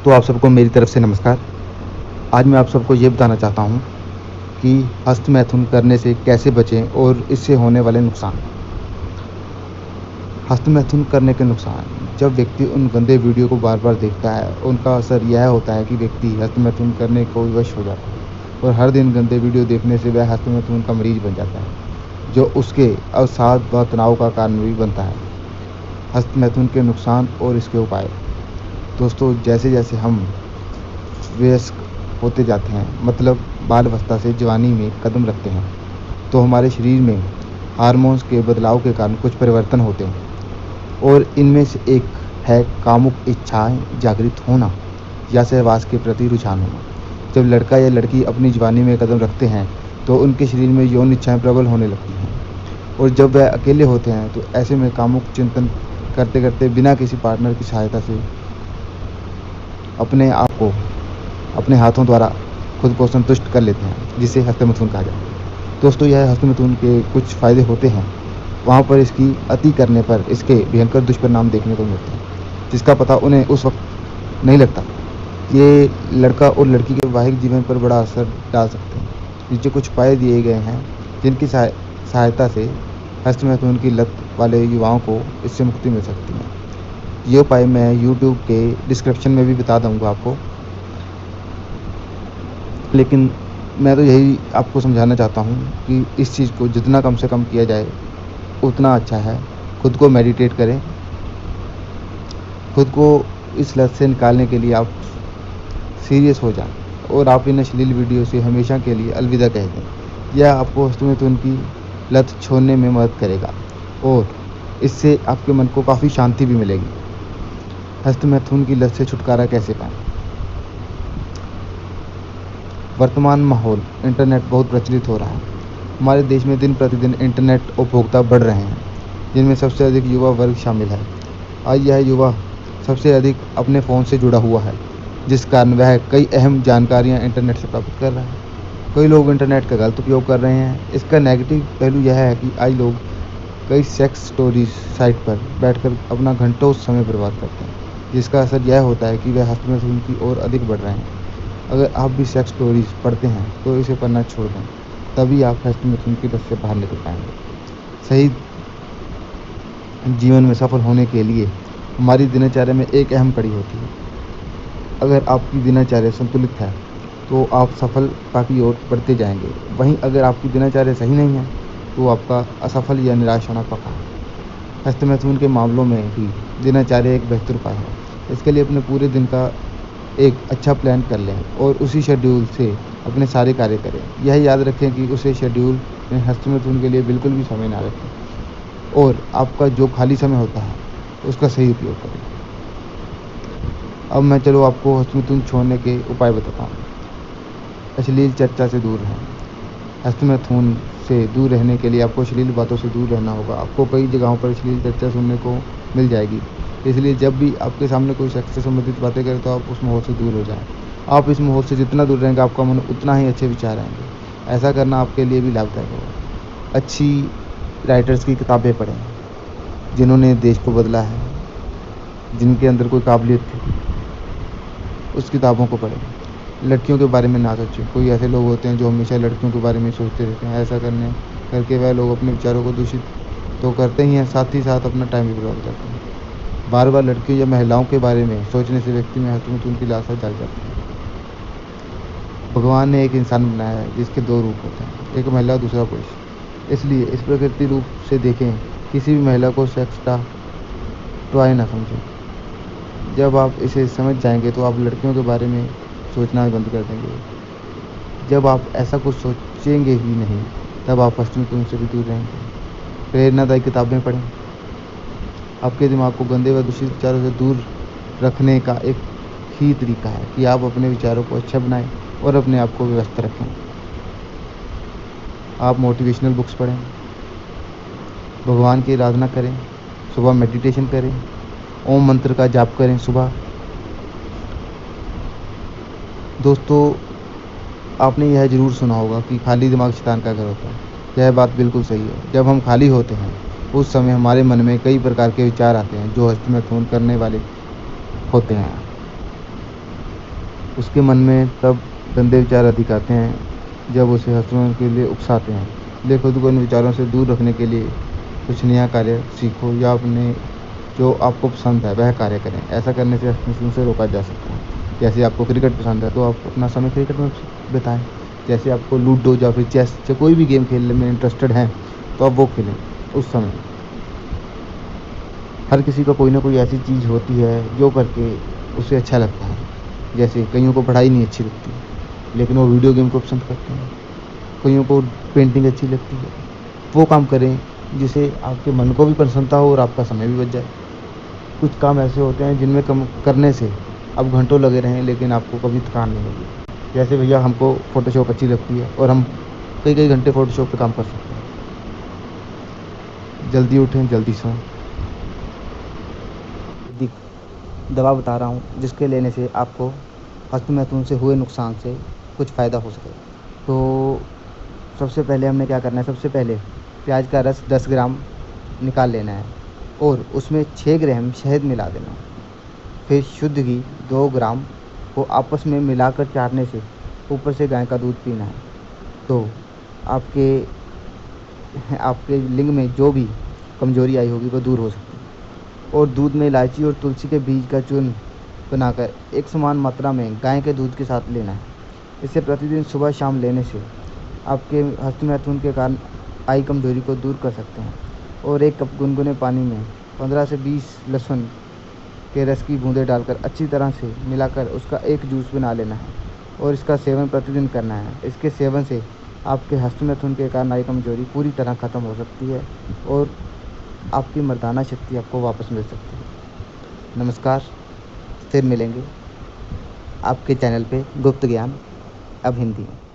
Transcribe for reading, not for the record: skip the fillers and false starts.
दोस्तों, आप सबको मेरी तरफ से नमस्कार। आज मैं आप सबको ये बताना चाहता हूँ कि हस्तमैथुन करने से कैसे बचें और इससे होने वाले नुकसान। हस्तमैथुन करने के नुकसान। जब व्यक्ति उन गंदे वीडियो को बार बार देखता है, उनका असर यह होता है कि व्यक्ति हस्तमैथुन करने को विवश हो जाता है और हर दिन गंदे वीडियो देखने से वह हस्तमैथुन का मरीज बन जाता है, जो उसके अवसाद व तनाव का कारण भी बनता है। हस्तमैथुन के नुकसान और इसके उपाय। दोस्तों, जैसे जैसे हम वयस्क होते जाते हैं, मतलब बाल अवस्था से जवानी में कदम रखते हैं, तो हमारे शरीर में हार्मोन्स के बदलाव के कारण कुछ परिवर्तन होते हैं और इनमें से एक है कामुक इच्छाएं जागृत होना या सहवास के प्रति रुझान होना। जब लड़का या लड़की अपनी जवानी में कदम रखते हैं तो उनके शरीर में यौन इच्छाएं प्रबल होने लगती हैं, और जब वह अकेले होते हैं तो ऐसे में कामुक चिंतन करते करते बिना किसी पार्टनर की सहायता से अपने आप को अपने हाथों द्वारा खुद को संतुष्ट कर लेते हैं, जिसे हस्तमैथुन कहा जाता है। दोस्तों, यह हस्तमैथुन के कुछ फ़ायदे होते हैं, वहाँ पर इसकी अति करने पर इसके भयंकर दुष्परिणाम देखने को मिलते हैं, जिसका पता उन्हें उस वक्त नहीं लगता। ये लड़का और लड़की के वैवाहिक जीवन पर बड़ा असर डाल सकते हैं। नीचे कुछ उपाय दिए गए हैं जिनकी सहायता से हस्तमैथुन की लत वाले युवाओं को इससे मुक्ति मिल सकती है। ये उपाय मैं यूट्यूब के डिस्क्रिप्शन में भी बता दूंगा आपको, लेकिन मैं तो यही आपको समझाना चाहता हूँ कि इस चीज़ को जितना कम से कम किया जाए उतना अच्छा है। खुद को मेडिटेट करें, खुद को इस लत से निकालने के लिए आप सीरियस हो जाएं और आप इन अश्लील वीडियो से हमेशा के लिए अलविदा कह दें। यह आपको हस्तमैथुन की लत छोड़ने में मदद करेगा और इससे आपके मन को काफ़ी शांति भी मिलेगी। हस्तमैथुन की लत से छुटकारा कैसे पाएं? वर्तमान माहौल इंटरनेट बहुत प्रचलित हो रहा है। हमारे देश में दिन प्रतिदिन इंटरनेट उपभोक्ता बढ़ रहे हैं, जिनमें सबसे अधिक युवा वर्ग शामिल है। आज यह युवा सबसे अधिक अपने फ़ोन से जुड़ा हुआ है, जिस कारण वह कई अहम जानकारियां इंटरनेट से प्राप्त कर रहा है। कई लोग इंटरनेट का गलत उपयोग कर रहे हैं। इसका नेगेटिव पहलू यह है कि आज लोग कई सेक्स स्टोरीज साइट पर बैठकर अपना घंटों समय बर्बाद करते हैं, जिसका असर यह होता है कि वह हस्तमैथुन की ओर अधिक बढ़ रहे हैं। अगर आप भी सेक्स स्टोरीज पढ़ते हैं तो इसे पढ़ना छोड़ दें, तभी आप हस्तमैथुन की लत से बाहर निकल पाएंगे। सही जीवन में सफल होने के लिए हमारी दिनचर्या में एक अहम कड़ी होती है। अगर आपकी दिनचर्या संतुलित है तो आप सफलता की ओर बढ़ते जाएंगे। वहीं अगर आपकी दिनचर्या सही नहीं है तो आपका असफल या निराश होना पक्का है। हस्तमैथुन के मामलों में भी दिनचर्या एक बेहतर उपाय है। इसके लिए अपने पूरे दिन का एक अच्छा प्लान कर लें और उसी शेड्यूल से अपने सारे कार्य करें। यह याद रखें कि उसे शेड्यूल में हस्तमैथुन के लिए बिल्कुल भी समय ना रखें और आपका जो खाली समय होता है उसका सही उपयोग करें। अब मैं आपको हस्तमैथुन छोड़ने के उपाय बताता हूँ। अश्लील चर्चा से दूर रहें। हस्तमैथुन से दूर रहने के लिए आपको अश्लील बातों से दूर रहना होगा। आपको कई जगहों पर अश्लील चर्चा सुनने को मिल जाएगी, इसलिए जब भी आपके सामने कोई सेक्स से संबंधित बातें करे तो आप उस माहौल से दूर हो जाएं। आप इस माहौल से जितना दूर रहेंगे आपका मन उतना ही अच्छे विचार आएंगे। ऐसा करना आपके लिए भी लाभदायक होगा। अच्छी राइटर्स की किताबें पढ़ें, जिन्होंने देश को बदला है, जिनके अंदर कोई काबिलियत थी, उस किताबों को पढ़ें। लड़कियों के बारे में ना सोचें। कोई ऐसे लोग होते हैं जो हमेशा लड़कियों के बारे में सोचते रहते हैं। ऐसा करके वह लोग अपने विचारों को दूषित तो करते ही हैं, साथ ही साथ अपना टाइम भी बर्बाद करते हैं। बार बार लड़कियों या महिलाओं के बारे में सोचने से व्यक्ति में हस्तमैथुन की लालसा जाग जाती है। भगवान ने एक इंसान बनाया है जिसके दो रूप होते हैं, एक महिला और दूसरा पुरुष। इसलिए इस प्रकृति रूप से देखें, किसी भी महिला को सेक्स का टॉय ना समझें। जब आप इसे समझ जाएंगे तो आप लड़कियों के बारे में सोचना बंद कर देंगे। जब आप ऐसा कुछ सोचेंगे ही नहीं, तब आप हस्तमैथुन से भी दूर रहेंगे। प्रेरणादायी किताबें पढ़ें। आपके दिमाग को गंदे व दूषित विचारों से दूर रखने का एक ही तरीका है कि आप अपने विचारों को अच्छा बनाएं और अपने आप को व्यस्त रखें। आप मोटिवेशनल बुक्स पढ़ें, भगवान की आराधना करें, सुबह मेडिटेशन करें, ओम मंत्र का जाप करें सुबह। दोस्तों, आपने यह ज़रूर सुना होगा कि खाली दिमाग शैतान का घर होता है। यह बात बिल्कुल सही है। जब हम खाली होते हैं उस समय हमारे मन में कई प्रकार के विचार आते हैं जो हस्तमैथुन करने वाले होते हैं। उसके मन में तब गंदे विचार अधिक आते हैं जब उसे हंसने के लिए उकसाते हैं। इसलिए खुद को इन विचारों से दूर रखने के लिए कुछ नया कार्य सीखो या अपने जो आपको पसंद है वह कार्य करें। ऐसा करने से हस्तमैथुन से रोका जा सकता है। जैसे आपको क्रिकेट पसंद है तो आप अपना समय क्रिकेट में बिताएं। जैसे आपको लूडो या फिर चेस या कोई भी गेम खेलने में इंटरेस्टेड हैं तो आप वो खेलें उस समय। हर किसी को कोई ना कोई ऐसी चीज़ होती है जो करके उसे अच्छा लगता है। जैसे कईयों को पढ़ाई नहीं अच्छी लगती लेकिन वो वीडियो गेम को पसंद करते हैं। कईयों को पेंटिंग अच्छी लगती है। वो काम करें जिसे आपके मन को भी प्रसन्नता हो और आपका समय भी बच जाए। कुछ काम ऐसे होते हैं जिनमें कम करने से आप घंटों लगे रहें लेकिन आपको कभी थकान नहीं होगी। जैसे भैया हमको फ़ोटोशॉप अच्छी लगती है और हम कई कई घंटे फ़ोटोशॉप पे काम कर सकते हैं। जल्दी उठें, जल्दी सोएं। दवा बता रहा हूँ जिसके लेने से आपको हस्तमैथुन से हुए नुकसान से कुछ फ़ायदा हो सके। तो सबसे पहले हमने क्या करना है, सबसे पहले प्याज का रस 10 ग्राम निकाल लेना है और उसमें 6 ग्राम शहद मिला देना है। फिर शुद्ध घी 2 ग्राम को आपस में मिलाकर चाटने से ऊपर से गाय का दूध पीना है। तो आपके आपके लिंग में जो भी कमजोरी आई होगी वो दूर हो सकती है। और दूध में इलायची और तुलसी के बीज का चूर्ण बनाकर एक समान मात्रा में गाय के दूध के साथ लेना है। इसे प्रतिदिन सुबह शाम लेने से आपके हस्तमैथुन के कारण आई कमजोरी को दूर कर सकते हैं। और 1 कप गुनगुने पानी में 15 से 20 लहसुन के रस की बूंदें डालकर अच्छी तरह से मिलाकर उसका एक जूस बना लेना है और इसका सेवन प्रतिदिन करना है। इसके सेवन से आपके हस्तमैथुन के कारण आई कमजोरी पूरी तरह ख़त्म हो सकती है और आपकी मर्दाना शक्ति आपको वापस मिल सकती है। नमस्कार, फिर मिलेंगे आपके चैनल पे गुप्त ज्ञान अब हिंदी में।